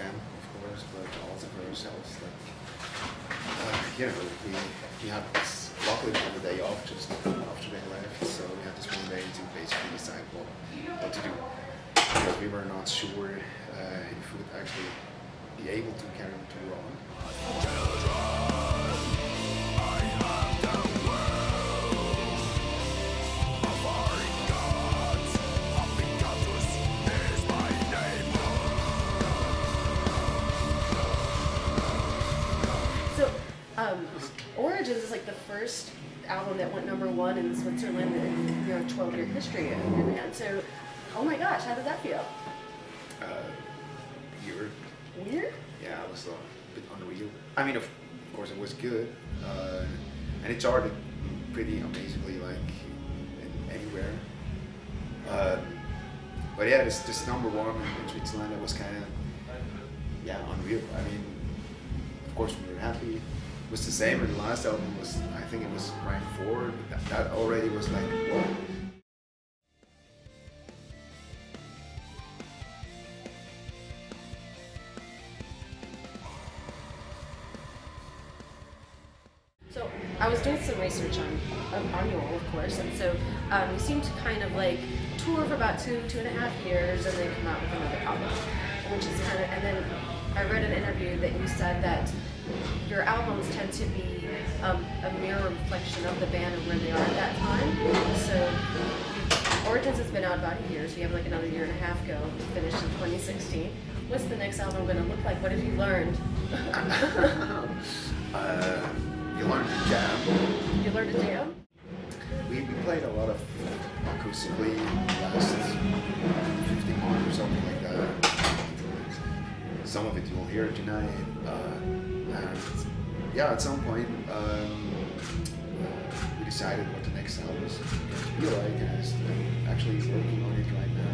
them, of course, but also for ourselves. Like, we had this, luckily we had the day off just after they left, so we had this one day to basically decide what to do. Because we were not sure if we would actually be able to carry the tour on. Origins is like the first album that went #1 in Switzerland in 12-year history of the band. So, oh my gosh, how did that feel? Weird. Weird? Yeah, it was a bit unreal. I mean, of course, it was good, and it charted pretty amazingly, like anywhere. But yeah, this #1 in Switzerland, it was kind of unreal. I mean, of course, we were happy. It was the same, and the last album was, I think it was rank 4. That already was like, whoa. So I was doing some research on you all, of course, and so you seem to kind of like tour for about 2.5 years, and then come out with another album, which is kind of. And then I read an interview that you said that your albums tend to be a mirror reflection of the band and where they are at that time. So Origins has been out about a year, so you have like another 1.5 years go, finished in 2016. What's the next album going to look like? What have you learned? You learn to jam. You learned to jam? We played a lot of acoustically last 15 months or something like that. Some of it you will hear tonight. And at some point we decided what the next album is going to be like, and I'm actually working on it right now.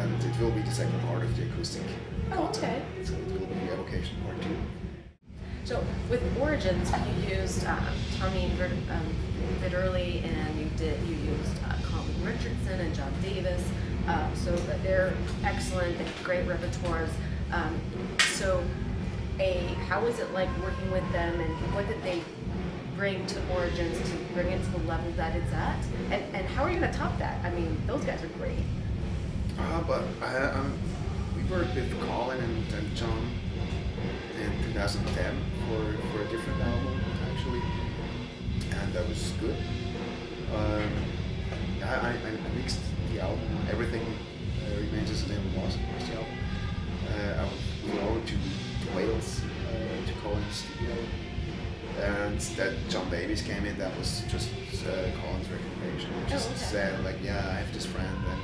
And it will be the second part of the acoustic content. So it will be Evocation Part 2. So with Origins, you used Tommy Vitterly, and you used Colin Richardson and John Davis. So they're excellent, they have great repertoires. How was it like working with them, and what did they bring to Origins to bring it to the level that it's at? And how are you going to top that? I mean, those guys are great. We worked with Colin and John in 2010 for a different album, actually, and that was good. I mixed the album. Everything remains as it was the album. I went over to Wales to Colin's studio, and that John Davis came in. That was just Colin's recommendation. He just said like, I have this friend, and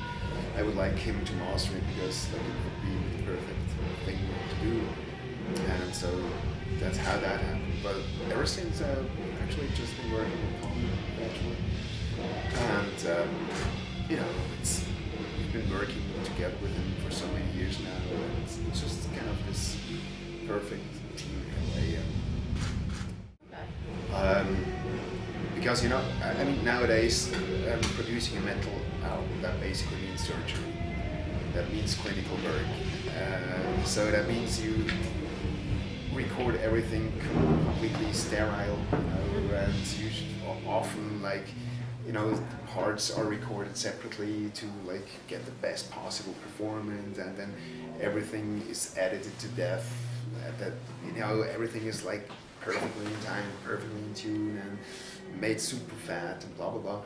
I would like him to master it because like it would be the perfect thing to do. And so that's how that happened. But ever since, I've actually just been working with Colin, actually. And, we've been working together with him for so many years now, and it's just kind of this perfect team in a way. Because, I mean, nowadays, producing a metal album, that basically means surgery. That means clinical work. So that means you record everything completely sterile, and you often parts are recorded separately to get the best possible performance, and then everything is edited to death. That everything is perfectly in time, perfectly in tune, and made super fat and blah blah blah.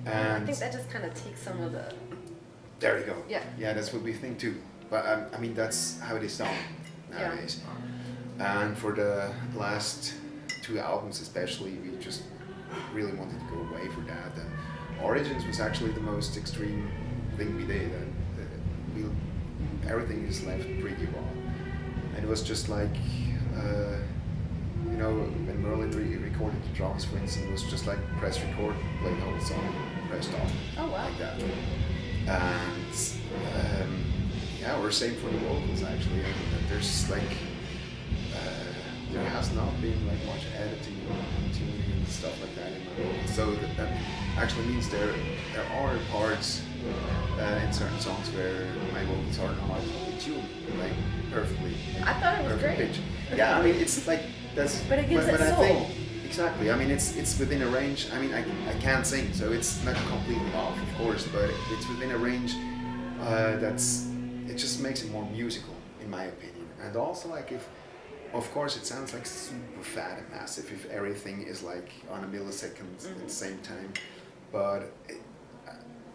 And I think that just kind of takes some of the. There you go. Yeah. Yeah, that's what we think too. But I mean, that's how it is done nowadays. Yeah. And for the last 2 albums especially, we just really wanted to go away for that. And Origins was actually the most extreme thing we did. And everything is left pretty raw. And it was just like, when Merlin recorded the drums, for instance, it was just like press record, play the whole song, press stop. Oh wow. Like that. And or same for the vocals actually. And there's there has not been like much editing and tuning and stuff like that in my vocals. So that actually means there are parts in certain songs where my vocals are not tuned like perfectly. I thought it was great. Pitch. Yeah, I mean it's like that's. But it gives it I soul. think exactly. I mean it's within a range. I mean I can't sing, so it's not completely off, of course, but it's within a range it just makes it more musical in my opinion. And also like if. Of course, it sounds like super fat and massive if everything is like on a millisecond at the same time. But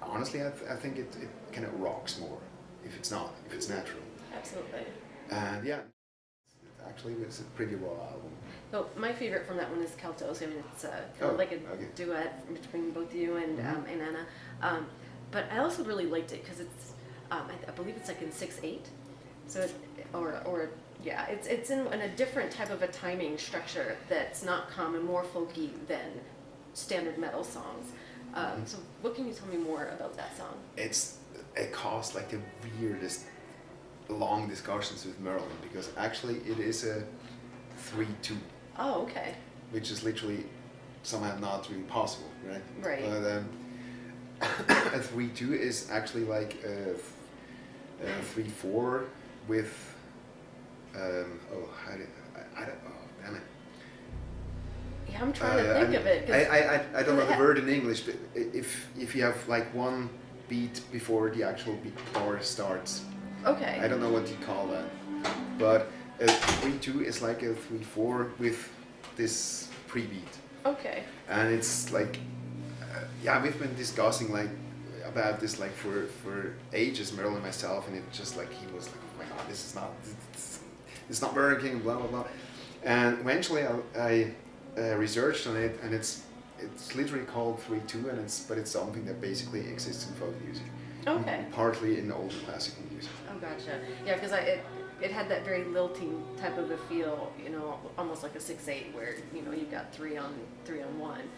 honestly, I think it kind of rocks more if it's natural. Absolutely. And yeah, actually, it's a pretty raw album. So my favorite from that one is Keltos. I mean, it's kind of like a duet between both you and Anna. But I also really liked it because it's, I believe it's like in 6/8. So yeah, it's in a different type of a timing structure that's not common, more folky than standard metal songs. So what can you tell me more about that song? It caused like the weirdest long discussions with Merlin because actually it is a 3/2. Oh, okay. Which is literally somehow not really possible, right? Right. But a 3/2 is actually like a 3/4 with. Damn it. Yeah, I'm trying to think of it. I don't know the word in English, but if you have like one beat before the actual beat bar starts. Okay. I don't know what you call that, but a 3/2 is like a 3/4 with this pre-beat. Okay. And it's like, yeah, we've been discussing like about this like for ages, Merle and myself, and it just like he was like, oh my god, this is not working, blah blah blah. And eventually I researched on it, and it's literally called 3/2, and it's something that basically exists in folk music. Okay. Partly in older classical music. Oh, gotcha. Yeah, because it had that very lilting type of a feel, you know, almost like a 6/8, where you know you've got three on one.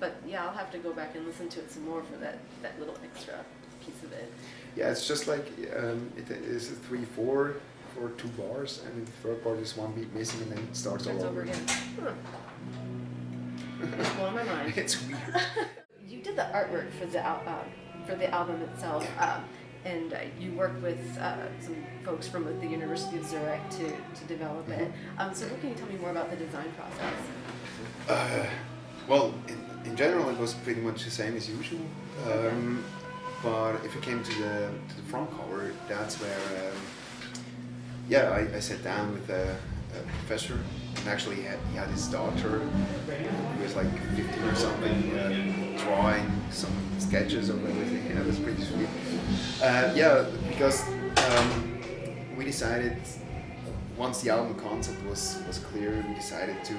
But yeah, I'll have to go back and listen to it some more for that little extra piece of it. Yeah, it's just like it is a 3/4 for 2 bars, and the third part is one beat missing, and then it starts all over again. Huh. It's blowing my mind. It's weird. You did the artwork for the album itself, and you worked with some folks from the University of Zurich to develop it. So what can you tell me more about the design process? Well, in general, it was pretty much the same as usual. But if it came to the front cover, that's where I sat down with a professor, and actually he had his daughter, who was like 15 or something, drawing some sketches of everything. Yeah, that's pretty sweet. Because we decided, once the album concept was clear, we decided to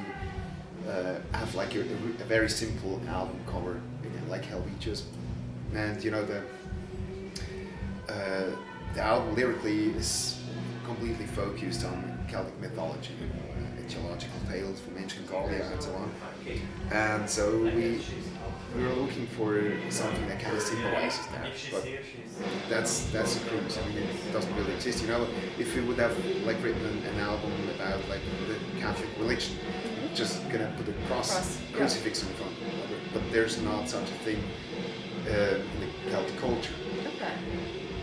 have like a very simple album cover, like Helvetius, and you know the album lyrically is completely focused on Celtic mythology, etiological tales from ancient Gallia and so on. And so we were looking for something that kind of symbolizes that. But that's the cruise. I mean, it doesn't really exist. You know, if we would have like written an album about like the Catholic religion, just gonna put a crucifix in front of it. But there's not such a thing in the Celtic culture. Okay.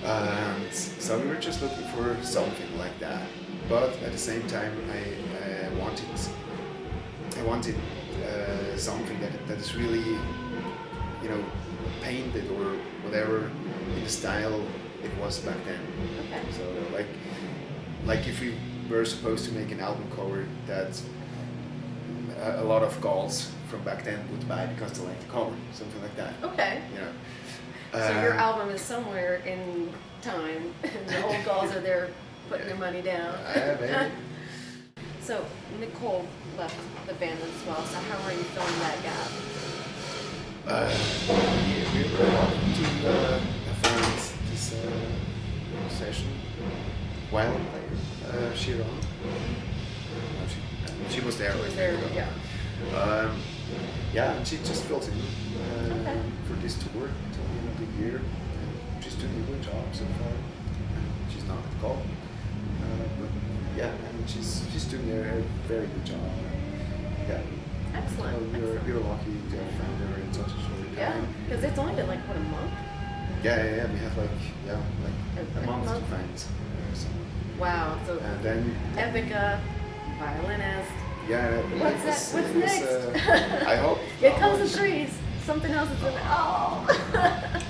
And so we were just looking for something like that, but at the same time I wanted something that is really, you know, painted or whatever in the style it was back then. Okay. So like if we were supposed to make an album cover that a lot of Gauls from back then would buy because they liked the cover, something like that. Okay. You know. So your album is somewhere in time, and the old Gauls are there putting their money down. Maybe. So Nicole left the band as well. So how are you filling that gap? We were lucky to find this session while Chiron. She was there. Yeah. And she just fills in for this tour until the end of the year. And she's doing a good job so far. She's not at all. But yeah, and she's doing a very good job. Yeah. Excellent. We were lucky to have found her in such a short time. Yeah, because it's only been like what, a month? Yeah. We had a month to find. So. Wow. So and then Epica, violinist. Yeah. What's next? I hope. It comes in threes. Something else is in there. Oh.